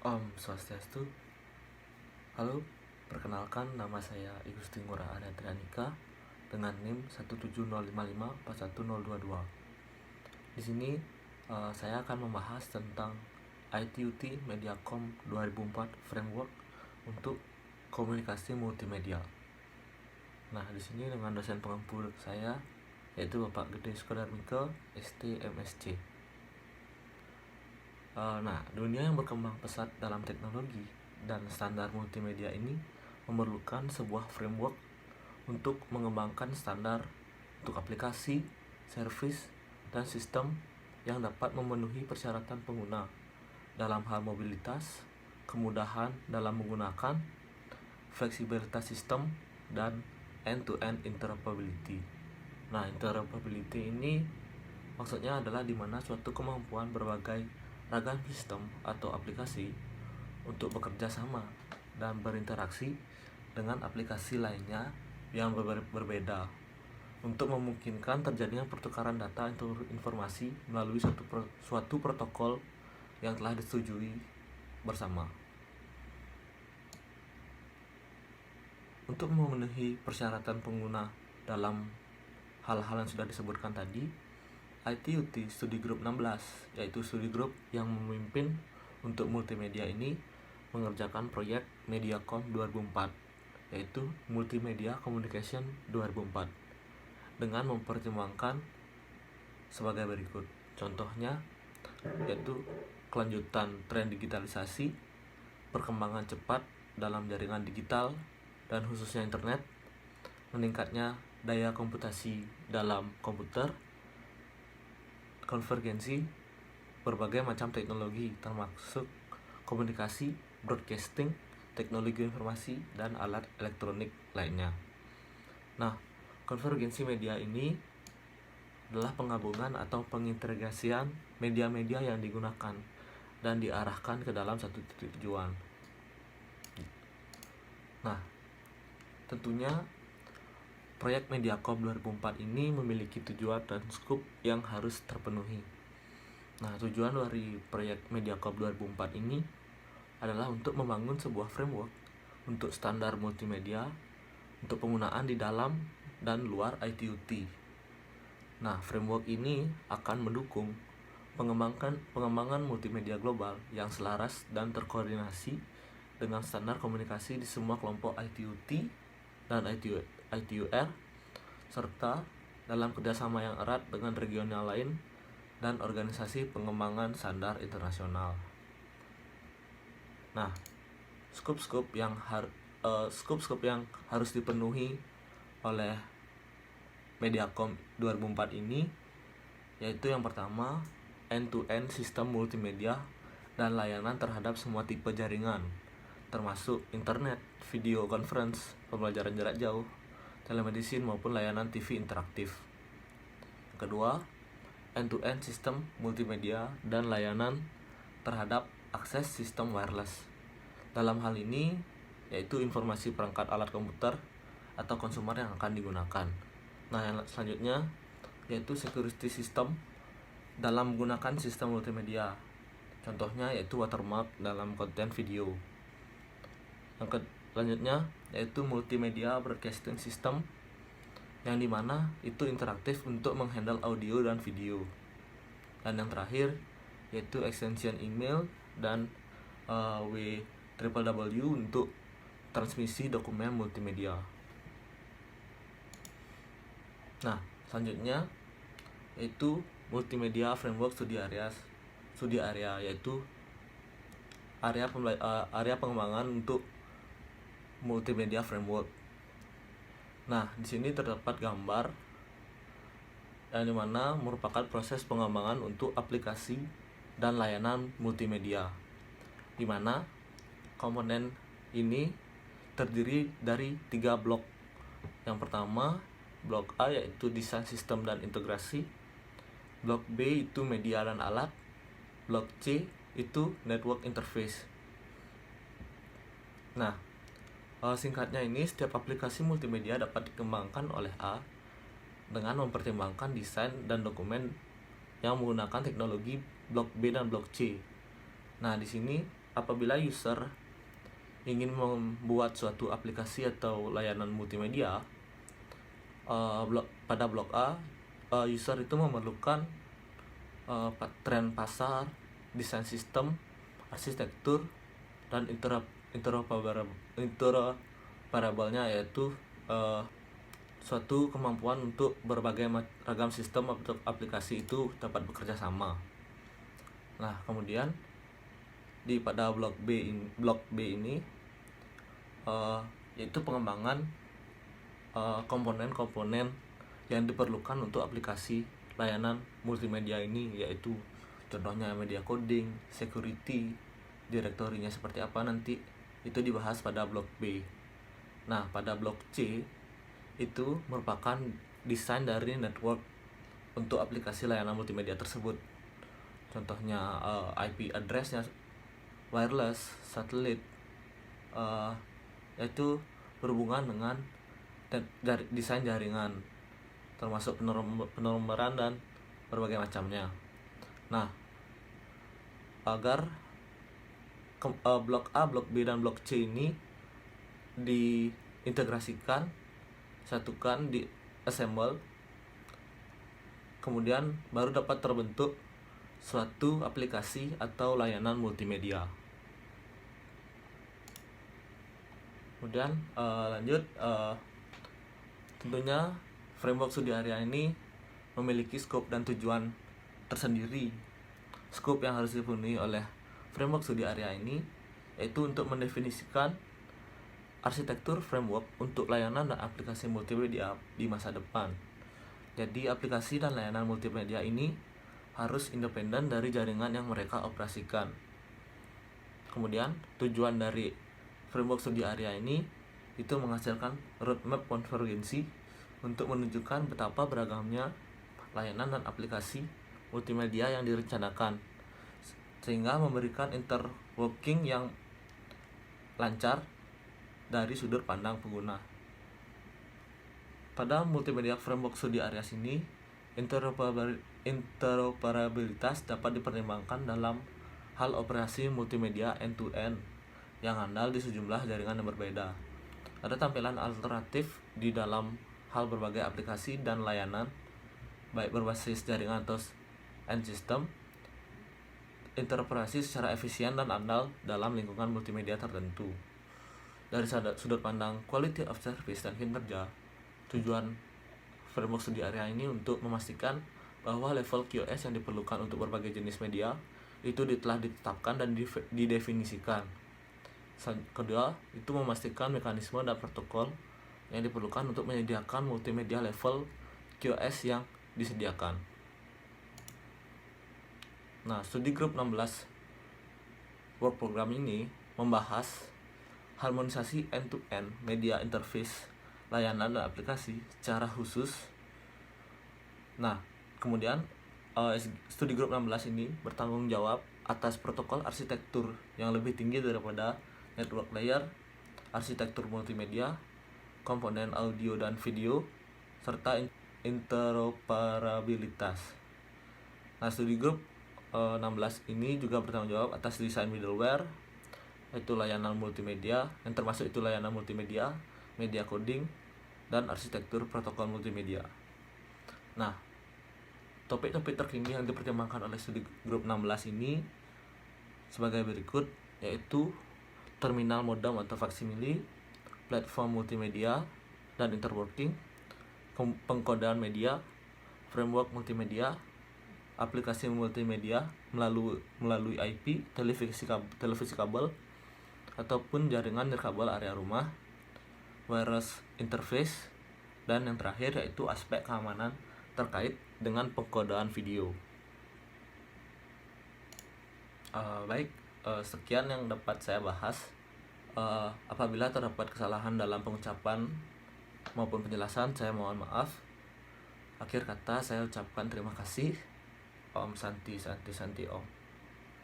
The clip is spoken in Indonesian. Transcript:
Om Swastiastu. Halo, perkenalkan nama saya Igusti Ngurah Anadranika dengan NIM 170554122. Di sini saya akan membahas tentang ITUT Mediacom 2004 Framework untuk komunikasi multimedia. Nah, di sini dengan dosen pengampu saya yaitu Bapak Gede Sukodarmika, ST MSc. Nah, dunia yang berkembang pesat dalam teknologi dan standar multimedia ini memerlukan sebuah framework untuk mengembangkan standar untuk aplikasi, servis, dan sistem yang dapat memenuhi persyaratan pengguna dalam hal mobilitas, kemudahan dalam menggunakan, fleksibilitas sistem, dan end-to-end interoperability. Nah, interoperability ini maksudnya adalah di mana suatu kemampuan berbagai ragam sistem atau aplikasi untuk bekerja sama dan berinteraksi dengan aplikasi lainnya yang berbeda untuk memungkinkan terjadinya pertukaran data informasi melalui suatu protokol yang telah disetujui bersama. Untuk memenuhi persyaratan pengguna dalam hal-hal yang sudah disebutkan tadi, ITUT Study Group 16, yaitu studi grup yang memimpin untuk multimedia ini mengerjakan proyek Mediacom 2004, yaitu Multimedia Communication 2004, dengan mempertimbangkan sebagai berikut. Contohnya, yaitu kelanjutan tren digitalisasi, perkembangan cepat dalam jaringan digital dan khususnya internet, meningkatnya daya komputasi dalam komputer, konvergensi berbagai macam teknologi termasuk komunikasi, broadcasting, teknologi informasi, dan alat elektronik lainnya. Nah, konvergensi media ini adalah penggabungan atau pengintegrasian media-media yang digunakan dan diarahkan ke dalam satu tujuan. Nah, tentunya proyek Mediacom 2004 ini memiliki tujuan dan skop yang harus terpenuhi. Nah, tujuan dari proyek Mediacom 2004 ini adalah untuk membangun sebuah framework untuk standar multimedia untuk penggunaan di dalam dan luar ITUT. Nah, framework ini akan mendukung pengembangan multimedia global yang selaras dan terkoordinasi dengan standar komunikasi di semua kelompok ITUT dan ITUR, serta dalam kerjasama yang erat dengan regional lain dan organisasi pengembangan standar internasional. Nah, skop-skop yang harus dipenuhi oleh Mediacom 2004 ini yaitu yang pertama, end-to-end sistem multimedia dan layanan terhadap semua tipe jaringan, termasuk internet, video conference, pembelajaran jarak jauh, telemedicine maupun layanan TV interaktif. Kedua, end-to-end sistem multimedia dan layanan terhadap akses sistem wireless. Dalam hal ini yaitu informasi perangkat alat komputer atau konsumer yang akan digunakan. Nah, yang selanjutnya yaitu security system dalam menggunakan sistem multimedia. Contohnya yaitu watermark dalam konten video. Yang selanjutnya yaitu multimedia broadcasting system yang dimana itu interaktif untuk menghandle audio dan video. Dan yang terakhir yaitu extension email dan www untuk transmisi dokumen multimedia. Nah, selanjutnya yaitu multimedia framework studi area yaitu area pengembangan untuk multimedia framework. Nah, di sini terdapat gambar yang dimana merupakan proses pengembangan untuk aplikasi dan layanan multimedia, dimana komponen ini terdiri dari 3 blok. Yang pertama, blok A yaitu desain sistem dan integrasi, blok B itu media dan alat, blok C itu network interface. Nah, singkatnya ini setiap aplikasi multimedia dapat dikembangkan oleh A dengan mempertimbangkan desain dan dokumen yang menggunakan teknologi blok B dan blok C. Nah, di sini apabila user ingin membuat suatu aplikasi atau layanan multimedia, pada blok A, user itu memerlukan tren pasar, desain sistem, arsitektur, dan interoperabelnya, yaitu suatu kemampuan untuk berbagai ragam sistem atau aplikasi itu dapat bekerja sama. Nah, kemudian pada blok B ini yaitu pengembangan komponen-komponen yang diperlukan untuk aplikasi layanan multimedia ini, yaitu contohnya media coding, security, direktorinya seperti apa, nanti itu dibahas pada blok B. Nah, pada blok C itu merupakan desain dari network untuk aplikasi layanan multimedia tersebut. Contohnya IP address-nya, wireless, satelit, yaitu berhubungan dengan desain jaringan, termasuk penomoran dan berbagai macamnya. Nah, agar blok A, blok B, dan blok C ini diintegrasikan, satukan, di assemble, kemudian baru dapat terbentuk suatu aplikasi atau layanan multimedia. Kemudian lanjut, tentunya framework studi area ini memiliki skop dan tujuan tersendiri. Skop yang harus dipenuhi oleh framework studi area ini yaitu untuk mendefinisikan arsitektur framework untuk layanan dan aplikasi multimedia di masa depan. Jadi aplikasi dan layanan multimedia ini harus independen dari jaringan yang mereka operasikan. Kemudian tujuan dari framework studi area ini itu menghasilkan roadmap konvergensi untuk menunjukkan betapa beragamnya layanan dan aplikasi multimedia yang direncanakan, sehingga memberikan interworking yang lancar dari sudut pandang pengguna. Pada multimedia framework studi area ini, interoperabilitas dapat dipertimbangkan dalam hal operasi multimedia end-to-end yang handal di sejumlah jaringan yang berbeda. Ada tampilan alternatif di dalam hal berbagai aplikasi dan layanan, baik berbasis jaringan atau end system, interoperasi secara efisien dan andal dalam lingkungan multimedia tertentu. Dari sudut pandang quality of service dan kinerja, tujuan framework studi area ini untuk memastikan bahwa level QoS yang diperlukan untuk berbagai jenis media itu telah ditetapkan dan didefinisikan. Kedua, itu memastikan mekanisme dan protokol yang diperlukan untuk menyediakan multimedia level QoS yang disediakan. Nah, studi grup 16 work program ini membahas harmonisasi end-to-end media interface layanan dan aplikasi secara khusus. Nah, kemudian studi grup 16 ini bertanggung jawab atas protokol arsitektur yang lebih tinggi daripada network layer, arsitektur multimedia, komponen audio dan video, serta interoperabilitas. Nah, studi grup 16 ini juga bertanggung jawab atas desain middleware, yaitu layanan multimedia, yang termasuk itu layanan multimedia, media coding, dan arsitektur protokol multimedia. Nah, topik-topik terkini yang dipertimbangkan oleh studi grup 16 ini sebagai berikut, yaitu terminal modem atau faksimili, platform multimedia dan interworking, pengkodean media, framework multimedia, aplikasi multimedia melalui IP, televisi kabel ataupun jaringan nirkabel area rumah, wireless interface, dan yang terakhir yaitu aspek keamanan terkait dengan pengkodean video. Sekian yang dapat saya bahas. Apabila terdapat kesalahan dalam pengucapan maupun penjelasan, saya mohon maaf. Akhir kata saya ucapkan terima kasih. Om Santi Om.